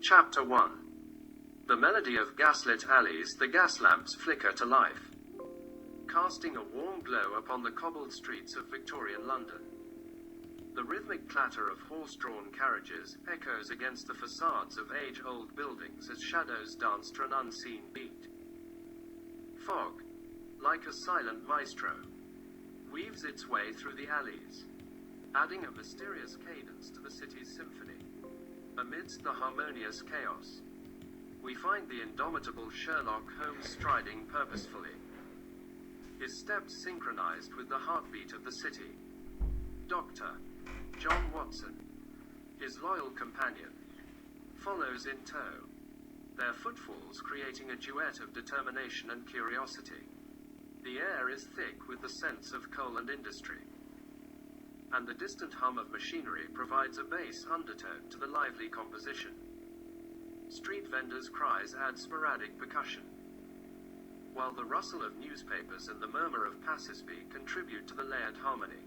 Chapter 1. The melody of gaslit alleys, the gas lamps flicker to life, casting a warm glow upon the cobbled streets of Victorian London. The rhythmic clatter of horse-drawn carriages echoes against the facades of age-old buildings as shadows dance to an unseen beat. Fog, like a silent maestro, weaves its way through the alleys, adding a mysterious cadence to the city's symphony. Amidst the harmonious chaos, we find the indomitable Sherlock Holmes striding purposefully, his steps synchronized with the heartbeat of the city. Dr. John Watson, his loyal companion, follows in tow, their footfalls creating a duet of determination and curiosity. The air is thick with the sense of coal and industry, and the distant hum of machinery provides a bass undertone to the lively composition. Street vendors' cries add sporadic percussion, while the rustle of newspapers and the murmur of passers-by contribute to the layered harmony.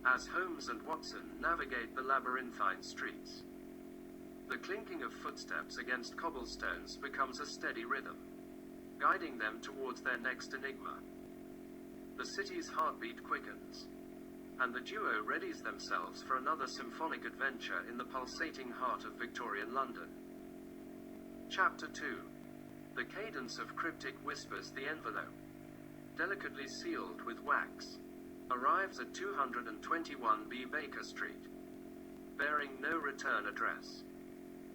As Holmes and Watson navigate the labyrinthine streets, the clinking of footsteps against cobblestones becomes a steady rhythm, guiding them towards their next enigma. The city's heartbeat quickens, and the duo readies themselves for another symphonic adventure in the pulsating heart of Victorian London. Chapter 2. The cadence of cryptic whispers. The envelope, delicately sealed with wax, arrives at 221B Baker Street, bearing no return address.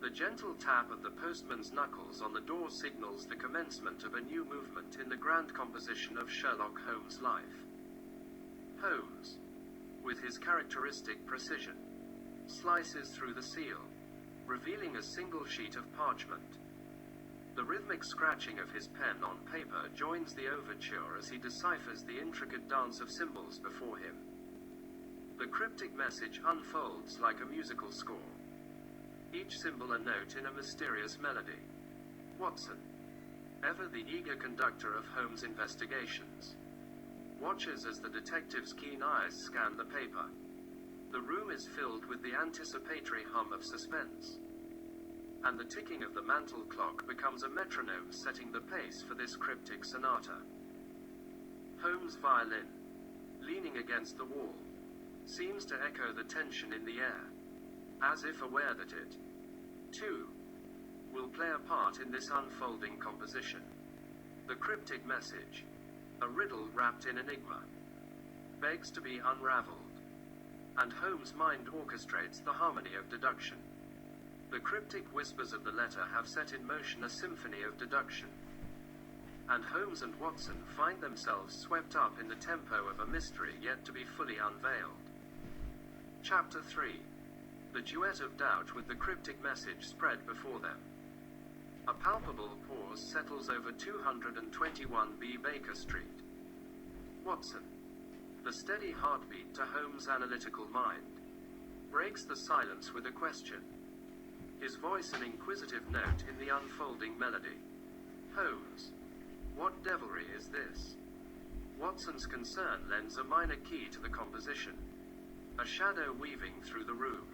The gentle tap of the postman's knuckles on the door signals the commencement of a new movement in the grand composition of Sherlock Holmes' life. Holmes, with his characteristic precision, slices through the seal, revealing a single sheet of parchment. The rhythmic scratching of his pen on paper joins the overture as he deciphers the intricate dance of symbols before him. The cryptic message unfolds like a musical score, each symbol a note in a mysterious melody. Watson, ever the eager conductor of Holmes' investigations, watches as the detective's keen eyes scan the paper. The room is filled with the anticipatory hum of suspense, and the ticking of the mantel clock becomes a metronome setting the pace for this cryptic sonata. Holmes' violin, leaning against the wall, seems to echo the tension in the air, as if aware that it, too, will play a part in this unfolding composition. The cryptic message, a riddle wrapped in enigma, begs to be unraveled, and Holmes' mind orchestrates the harmony of deduction. The cryptic whispers of the letter have set in motion a symphony of deduction, and Holmes and Watson find themselves swept up in the tempo of a mystery yet to be fully unveiled. Chapter 3. The duet of doubt with the cryptic message spread before them. A palpable pause settles over 221B Baker Street. Watson, the steady heartbeat to Holmes' analytical mind, breaks the silence with a question, his voice an inquisitive note in the unfolding melody. Holmes, what devilry is this? Watson's concern lends a minor key to the composition, a shadow weaving through the room.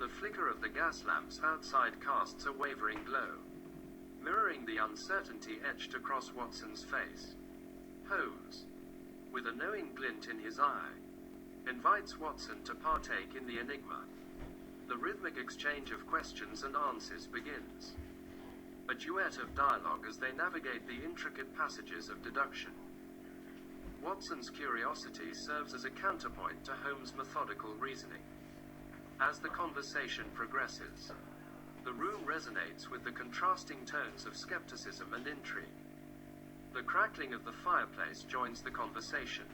The flicker of the gas lamps outside casts a wavering glow, mirroring the uncertainty etched across Watson's face. Holmes, with a knowing glint in his eye, invites Watson to partake in the enigma. The rhythmic exchange of questions and answers begins, a duet of dialogue as they navigate the intricate passages of deduction. Watson's curiosity serves as a counterpoint to Holmes' methodical reasoning. As the conversation progresses, the room resonates with the contrasting tones of skepticism and intrigue. The crackling of the fireplace joins the conversation,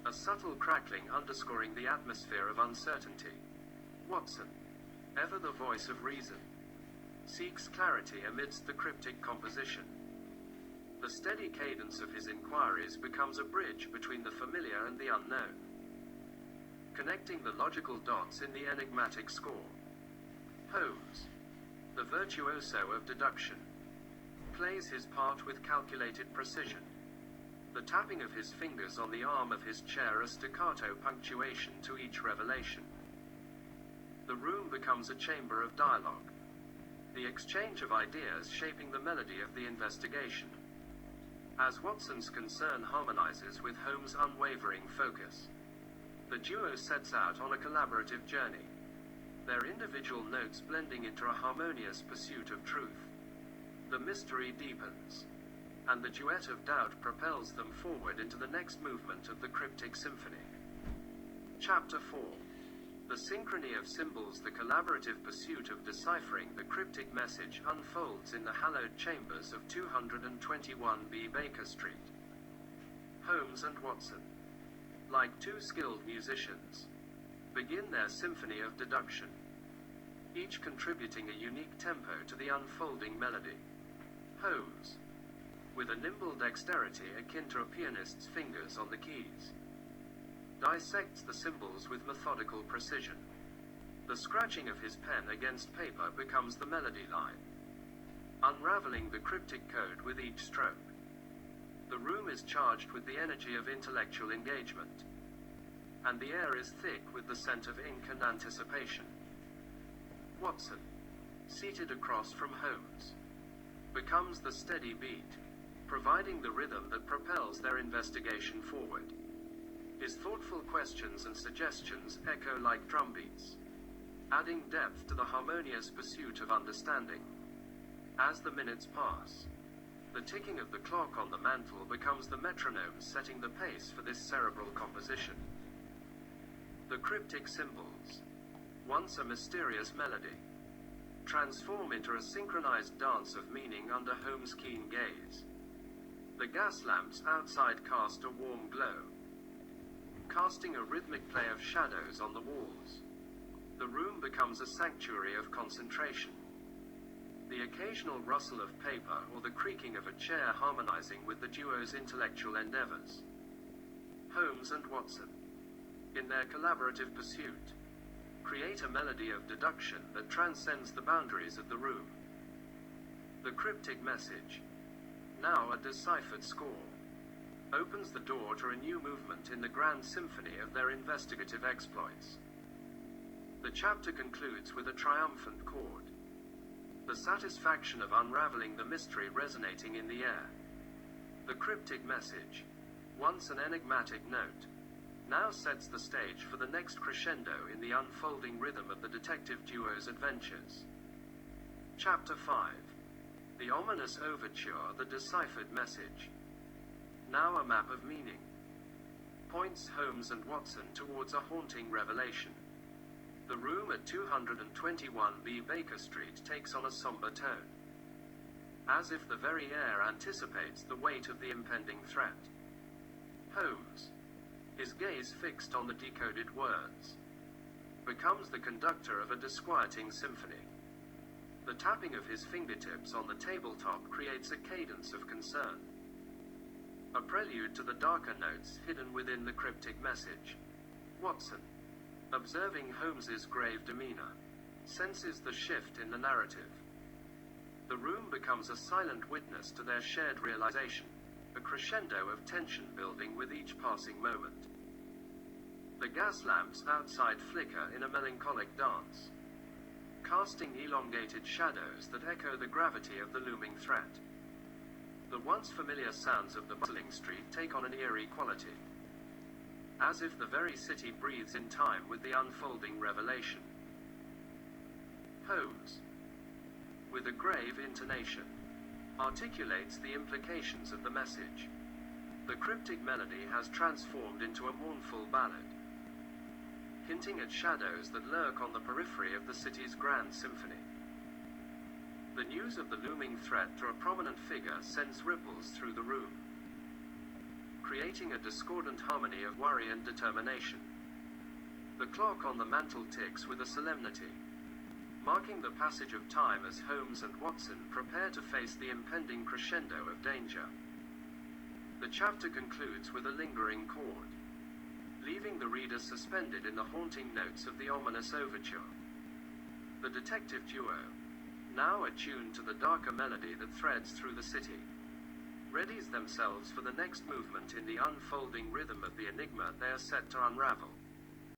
a subtle crackling underscoring the atmosphere of uncertainty. Watson, ever the voice of reason, seeks clarity amidst the cryptic composition. The steady cadence of his inquiries becomes a bridge between the familiar and the unknown, connecting the logical dots in the enigmatic score. Holmes, the virtuoso of deduction, plays his part with calculated precision, the tapping of his fingers on the arm of his chair a staccato punctuation to each revelation. The room becomes a chamber of dialogue, the exchange of ideas shaping the melody of the investigation. As Watson's concern harmonizes with Holmes' unwavering focus, the duo sets out on a collaborative journey, their individual notes blending into a harmonious pursuit of truth. The mystery deepens, and the duet of doubt propels them forward into the next movement of the cryptic symphony. Chapter 4. The synchrony of symbols. The collaborative pursuit of deciphering the cryptic message unfolds in the hallowed chambers of 221B Baker Street. Holmes and Watson, like two skilled musicians, begin their symphony of deduction, each contributing a unique tempo to the unfolding melody. Holmes, with a nimble dexterity akin to a pianist's fingers on the keys, dissects the symbols with methodical precision. The scratching of his pen against paper becomes the melody line, unraveling the cryptic code with each stroke. The room is charged with the energy of intellectual engagement, and the air is thick with the scent of ink and anticipation. Watson, seated across from Holmes, becomes the steady beat, providing the rhythm that propels their investigation forward. His thoughtful questions and suggestions echo like drumbeats, adding depth to the harmonious pursuit of understanding. As the minutes pass, the ticking of the clock on the mantel becomes the metronome setting the pace for this cerebral composition. The cryptic symbols, once a mysterious melody, transform into a synchronized dance of meaning under Holmes' keen gaze. The gas lamps outside cast a warm glow, casting a rhythmic play of shadows on the walls. The room becomes a sanctuary of concentration, the occasional rustle of paper or the creaking of a chair harmonizing with the duo's intellectual endeavors. Holmes and Watson, in their collaborative pursuit, create a melody of deduction that transcends the boundaries of the room. The cryptic message, now a deciphered score, opens the door to a new movement in the grand symphony of their investigative exploits. The chapter concludes with a triumphant chord, the satisfaction of unraveling the mystery resonating in the air. The cryptic message, once an enigmatic note, now sets the stage for the next crescendo in the unfolding rhythm of the detective duo's adventures. Chapter 5. The ominous overture. The deciphered message, now a map of meaning, points Holmes and Watson towards a haunting revelation. The room at 221B Baker Street takes on a somber tone, as if the very air anticipates the weight of the impending threat. Holmes, his gaze fixed on the decoded words, becomes the conductor of a disquieting symphony. The tapping of his fingertips on the tabletop creates a cadence of concern, a prelude to the darker notes hidden within the cryptic message. Watson, observing Holmes's grave demeanor, senses the shift in the narrative. The room becomes a silent witness to their shared realization, a crescendo of tension building with each passing moment. The gas lamps outside flicker in a melancholic dance, casting elongated shadows that echo the gravity of the looming threat. The once familiar sounds of the bustling street take on an eerie quality, as if the very city breathes in time with the unfolding revelation. Holmes, with a grave intonation, articulates the implications of the message. The cryptic melody has transformed into a mournful ballad, hinting at shadows that lurk on the periphery of the city's grand symphony. The news of the looming threat to a prominent figure sends ripples through the room, creating a discordant harmony of worry and determination. The clock on the mantel ticks with a solemnity, marking the passage of time as Holmes and Watson prepare to face the impending crescendo of danger. The chapter concludes with a lingering chord, leaving the reader suspended in the haunting notes of the ominous overture. The detective duo, now attuned to the darker melody that threads through the city, readies themselves for the next movement in the unfolding rhythm of the enigma they are set to unravel.